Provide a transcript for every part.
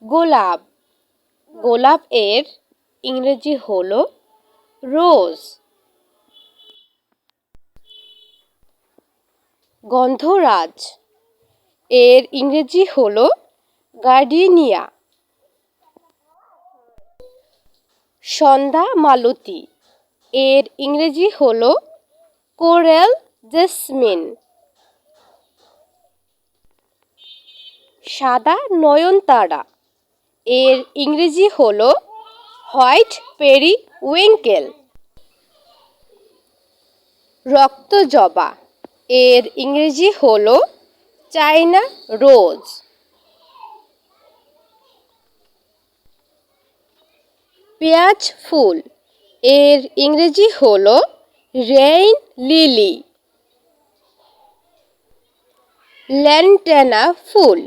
গোলাপ। গোলাপ এর ইংরেজি হলো রোজ। গন্ধরাজ এর ইংরেজি হলো গার্ডেনিয়া। সন্ধ্যা মালতী এর ইংরেজি হলো কোরাল জেসমিন। সাদা নয়নতারা এর ইংরেজি হলো হোয়াইট পেরিউইঙ্কেল। রক্তজবা এর ইংরেজি হলো চায়না রোজ। পেঁয়াজ ফুল এর ইংরেজি হলো রেইন লিলি। ল্যান্টানা ফুল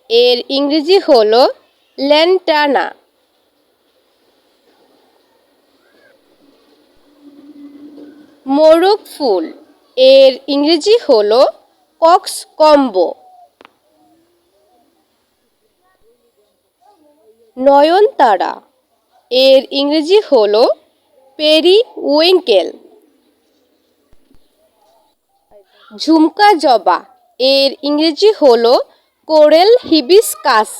এর ইংরেজি হলো ল্যান্টানা। মোরগ ফুল এর ইংরেজি হলো কক্সকম্বো। নয়নতারা এর ইংরেজি হলো পেরিউইঙ্কেল। ঝুমকা জবা এর ইংরেজি হলো কোরাল হিবিস্কাস।